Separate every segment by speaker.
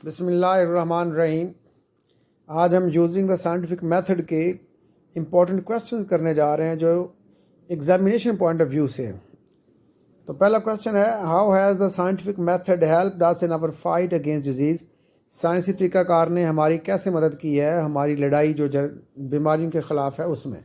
Speaker 1: بسم اللہ الرحمن الرحیم۔ آج ہم یوزنگ دا سائنٹیفک میتھڈ کے امپورٹنٹ کویسچنز کرنے جا رہے ہیں جو ایگزامینیشن پوائنٹ آف ویو سے۔ تو پہلا کویسچن ہے، how has the scientific method helped us in our fight against disease? سائنسی طریقہ کار نے ہماری کیسے مدد کی ہے ہماری لڑائی جو بیماریوں کے خلاف ہے اس میں؟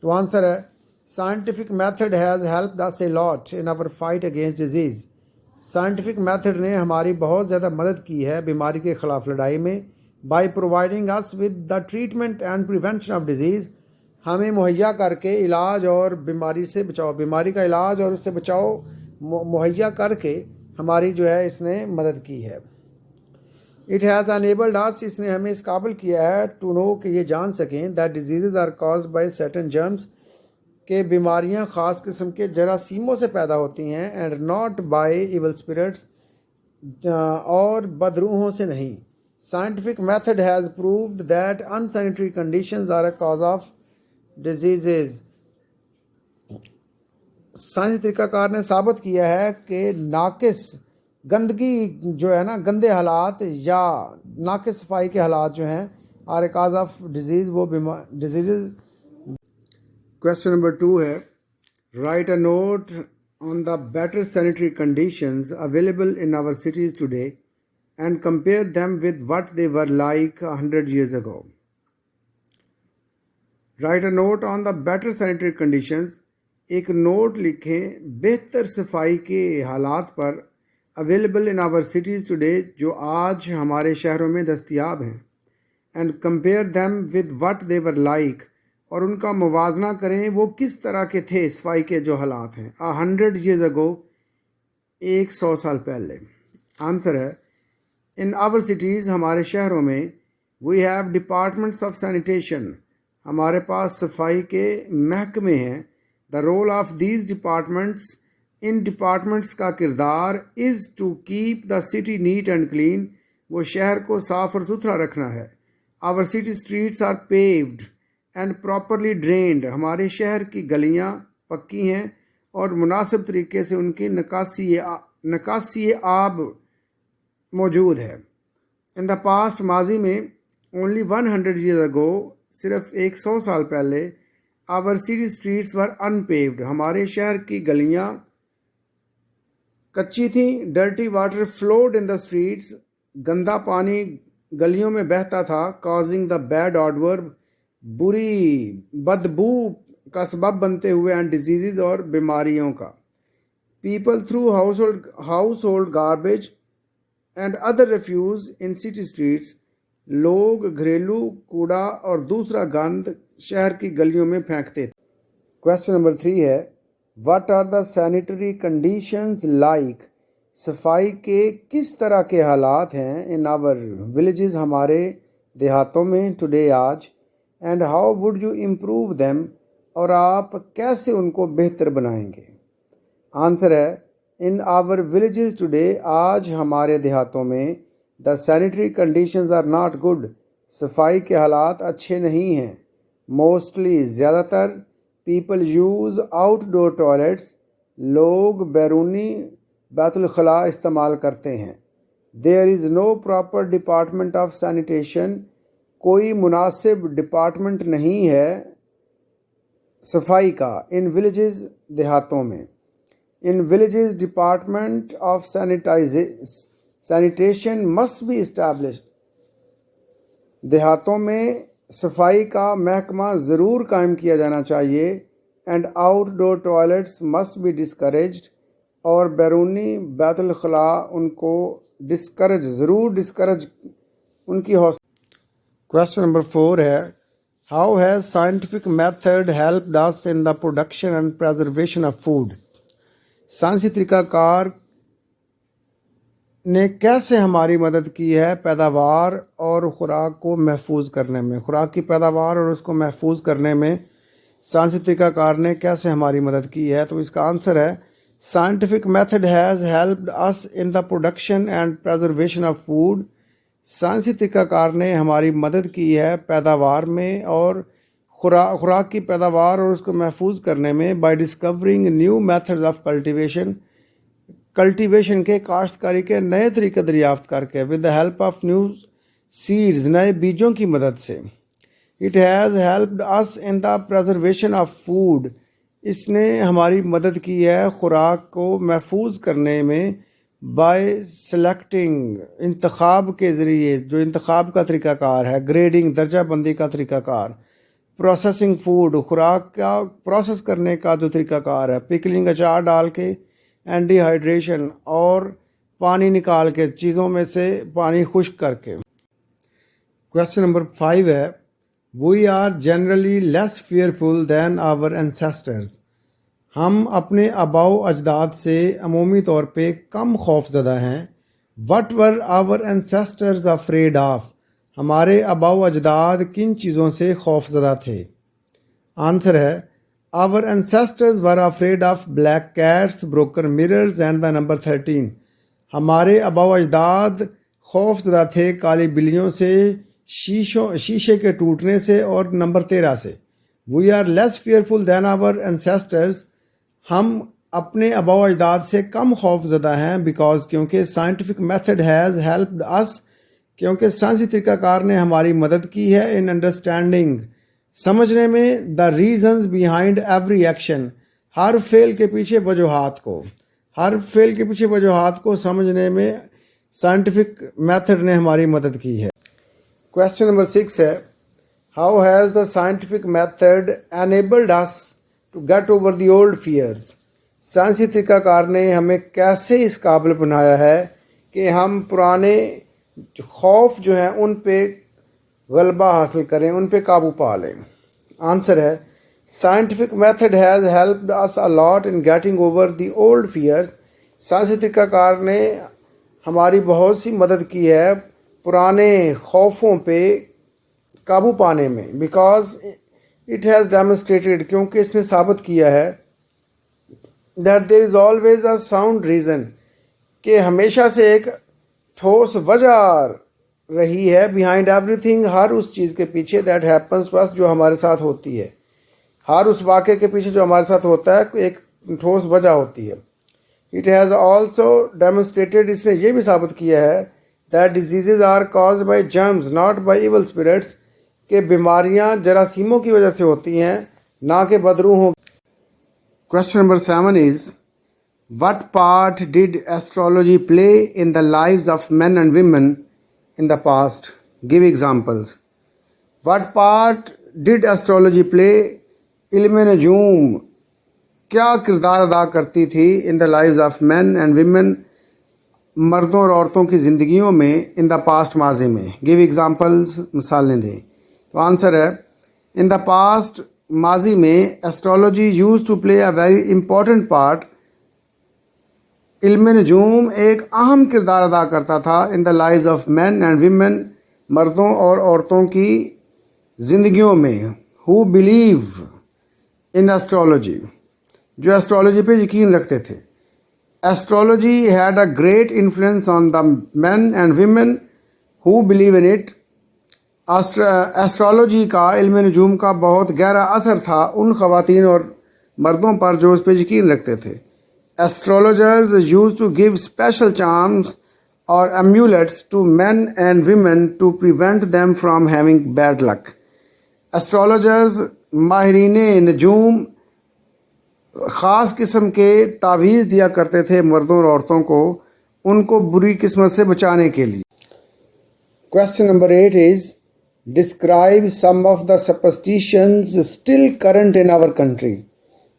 Speaker 1: تو آنسر ہے scientific method has helped us a lot in our fight against disease. Scientific method نے ہماری بہت زیادہ مدد کی ہے بیماری کے خلاف لڑائی میں، by providing us with the treatment and prevention of disease, ہمیں مہیا کر کے علاج اور بیماری سے بچاؤ، بیماری کا علاج اور اس سے بچاؤ مہیا کر کے ہماری جو ہے اس نے مدد کی ہے۔ اٹ ہیز انیبلڈ اس، اس نے ہمیں اس قابل کیا ہے ٹو نو کہ یہ جان سکیں that diseases are caused by certain germs, کہ بیماریاں خاص قسم کے جراثیموں سے پیدا ہوتی ہیں، and not by evil spirits, اور بدروحوں سے نہیں۔ Scientific method has proved that insanitary conditions are a cause of diseases. سائنسی طریقہ کار نے ثابت کیا ہے کہ ناقص گندگی جو ہے نا، گندے حالات یا ناقص صفائی کے حالات جو ہیں are a cause of disease, وہ ڈیزیزز۔ کویسچن نمبر 2 ہے، write a note on the better sanitary conditions available in our cities today and compare them with what they were like 100 years ago۔ Write a note on the better sanitary conditions, ایک note لکھیں بہتر صفائی کے حالات پر، available in our cities today, جو آج ہمارے شہروں میں دستیاب ہیں، and compare them with what they were like، اور ان کا موازنہ کریں وہ کس طرح کے تھے صفائی کے جو حالات ہیں 100 years ago، 100 سال پہلے۔ آنسر ہے ان آور سٹیز، ہمارے شہروں میں، we have departments of sanitation, ہمارے پاس صفائی کے محکمے ہیں۔ The role of these departments, ان ڈپارٹمنٹس کا کردار is to keep the city neat and clean, وہ شہر کو صاف اور ستھرا رکھنا ہے۔ Our city streets are paved and properly drained, ہمارے شہر کی گلیاں پکی ہیں اور مناسب طریقے سے ان کی نکاسی آب موجود ہے۔ ان دا پاسٹ، ماضی میں، اونلی 100 years ago، صرف 100 سال پہلے، آور سٹی اسٹریٹس ور ان پیوڈ، ہمارے شہر کی گلیاں کچی تھیں۔ Dirty water fluid in the streets, گندا پانی گلیوں میں بہتا تھا۔ کازنگ دا بیڈ آڈور، بری بدبو کا سبب بنتے ہوئے، اینڈ ڈیزیزز، اور بیماریوں کا۔ People throw household garbage and other refuse in city streets, لوگ گھریلو کوڑا اور دوسرا گند شہر کی گلیوں میں پھینکتے تھے۔ کویسچن نمبر 3 ہے، what are the sanitary conditions like? صفائی کے کس طرح کے حالات ہیں ان آور ولیجز، ہمارے دیہاتوں میں، ٹوڈے، آج، and how would you improve them, اور آپ کیسے ان کو بہتر بنائیں گے؟ آنسر ہے ان آور ولیجز ٹوڈے، آج ہمارے دیہاتوں میں، the sanitary conditions are not good, صفائی کے حالات اچھے نہیں ہیں۔ موسٹلی، زیادہ تر، people use outdoor toilets, لوگ بیرونی بیت الخلاء استعمال کرتے ہیں۔ There is no proper department of sanitation, کوئی مناسب ڈپارٹمنٹ نہیں ہے صفائی کا، ان ولیجز، دیہاتوں میں۔ In villages department of sanitation must be established, دیہاتوں میں صفائی کا محکمہ ضرور قائم کیا جانا چاہیے۔ And outdoor toilets must be discouraged, اور بیرونی بیت الخلاء ان کو ضرور ڈسکریج ان کی حوصلہ۔ کویسچن نمبر 4 ہے، how has scientific method helped us in the production and preservation of food? سائنسی طریقہ کار نے کیسے ہماری مدد کی ہے پیداوار اور خوراک کو محفوظ کرنے میں؟ خوراک کی پیداوار اور اس کو محفوظ کرنے میں سائنسی طریقہ کار نے کیسے ہماری مدد کی ہے؟ تو اس کا آنسر ہے scientific method has helped us in the production and preservation of food. سائنسی طریقہ کار نے ہماری مدد کی ہے پیداوار میں اور خوراک کی پیداوار اور اس کو محفوظ کرنے میں، by discovering new methods of cultivation, cultivation کے کاشتکاری کے نئے طریقے دریافت کر کے with the help of new seeds نئے بیجوں کی مدد سے. It has helped us in the preservation of food اس نے ہماری مدد کی ہے خوراک کو محفوظ کرنے میں بائی سلیکٹنگ انتخاب کے ذریعے جو انتخاب کا طریقہ کار ہے گریڈنگ درجہ بندی کا طریقہ کار پروسیسنگ فوڈ خوراک کا پروسیس کرنے کا جو طریقہ کار ہے پکلنگ اچار ڈال کے اینڈی ہائیڈریشن اور پانی نکال کے چیزوں میں سے پانی خشک کر کے. کویسچن نمبر 5 ہے we are generally less fearful than our ancestors ہم اپنے آباء و اجداد سے عمومی طور پہ کم خوف زدہ ہیں. What were our ancestors afraid of ہمارے آباء و اجداد کن چیزوں سے خوف زدہ تھے. آنسر ہے our ancestors were afraid of black cats broken mirrors and the number 13 ہمارے آباء و اجداد خوف زدہ تھے کالی بلیوں سے شیشے کے ٹوٹنے سے اور نمبر 13 سے. We are less fearful than our ancestors ہم اپنے آباء و اجداد سے کم خوف زدہ ہیں بیکاز کیونکہ سائنٹیفک میتھڈ ہیز ہیلپڈ اس کیونکہ سائنسی طریقہ کار نے ہماری مدد کی ہے ان انڈرسٹینڈنگ سمجھنے میں the reasons behind every action ہر فعل کے پیچھے وجوہات کو سمجھنے میں سائنٹیفک میتھڈ نے ہماری مدد کی ہے. کویسچن نمبر 6 ہے how has the scientific method enabled us to get over the old fears سائنسی طریقہ کار نے ہمیں کیسے اس قابل بنایا ہے کہ ہم پرانے خوف جو ہیں ان پہ غلبہ حاصل کریں ان پہ قابو پا لیں. آنسر ہے scientific method has helped us a lot in getting over the old fears سائنسی طریقہ کار نے ہماری بہت سی مدد کی ہے پرانے خوفوں پہ قابو پانے میں بیکاز اٹ ہیز ڈیمونسٹریٹڈ کیونکہ اس نے ثابت کیا ہے that there is always a sound reason کہ ہمیشہ سے ایک ٹھوس وجہ رہی ہے بیہائنڈ ایوری تھنگ ہر اس چیز کے پیچھے دیٹ ہیپنس ٹو اس جو ہمارے ساتھ ہوتی ہے ہر اس واقعے کے پیچھے جو ہمارے ساتھ ہوتا ہے ایک ٹھوس وجہ ہوتی ہے. اٹ ہیز آلسو ڈیمونسٹریٹڈ اس نے یہ بھی ثابت کیا ہے that diseases are caused by germs not by evil spirits کہ بیماریاں جراثیموں کی وجہ سے ہوتی ہیں نہ کہ بدروحوں. Question number 7 is what part did astrology play in the lives of men and women in the past? Give examples. What part did astrology play علم نجوم کیا کردار ادا کرتی تھی in the lives of men and women مردوں اور عورتوں کی زندگیوں میں ان دا پاسٹ ماضی میں. گیو ایگزامپلز مثالیں دیں. تو آنسر ہے ان دا پاسٹ ماضی میں astrology used to play a very important part علم نجوم ایک اہم کردار ادا کرتا تھا in the lives of men and women مردوں اور عورتوں کی زندگیوں میں ہو بلیو ان ایسٹرولوجی جو ایسٹرولوجی پہ یقین رکھتے تھے. Astrology had a great influence on the men and women who believe in it. Astrology کا علم نجوم کا بہت گہرا اثر تھا ان خواتین اور مردوں پر جو اس پہ یقین رکھتے تھے. Astrologers used to give special charms or amulets to men and women to prevent them from having bad luck. Astrologers ماہرین نجوم خاص قسم کے تعویذ دیا کرتے تھے مردوں اور عورتوں کو ان کو بری قسمت سے بچانے کے لیے. Question number 8 is describe some of the superstitions still current in our country.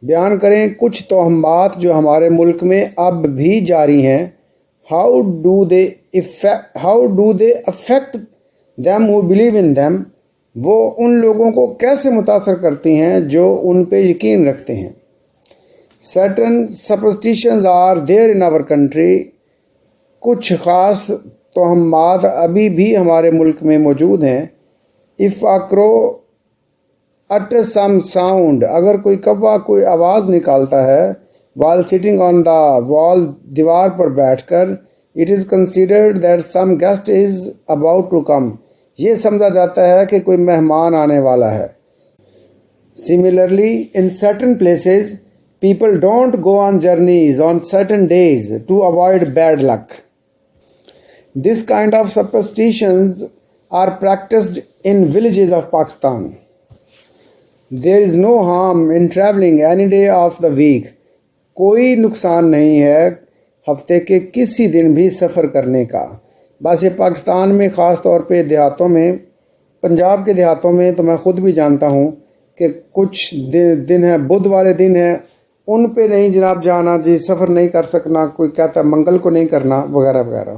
Speaker 1: بیان کریں کچھ توہمات جو ہمارے ملک میں اب بھی جاری ہیں. How do they affect them who believe in them? وہ ان لوگوں کو کیسے متاثر کرتی ہیں جو ان پہ یقین رکھتے ہیں. Certain superstitions are there in our country. کچھ خاص توہمات ابھی بھی ہمارے ملک میں موجود ہیں. If a crow utters some sound اگر کوئی کوا کوئی آواز نکالتا ہے while sitting on the wall دیوار پر بیٹھ کر it is considered that some guest is about to come یہ سمجھا جاتا ہے کہ کوئی مہمان آنے والا ہے. Similarly in certain places People don't go on journeys on certain days to avoid bad luck. This kind of superstitions are practiced in villages of Pakistan. There is no harm in traveling any day of the week. کوئی نقصان نہیں ہے ہفتے کے کسی دن بھی سفر کرنے کا. بس یہ پاکستان میں خاص طور پہ دیہاتوں میں، پنجاب کے دیہاتوں میں تو میں خود بھی جانتا ہوں کہ کچھ دن ہے، بدھ والے دن ہیں، ان پہ نہیں جناب جانا، جی سفر نہیں کر سکنا، کوئی کہتا ہے منگل کو نہیں کرنا وغیرہ وغیرہ.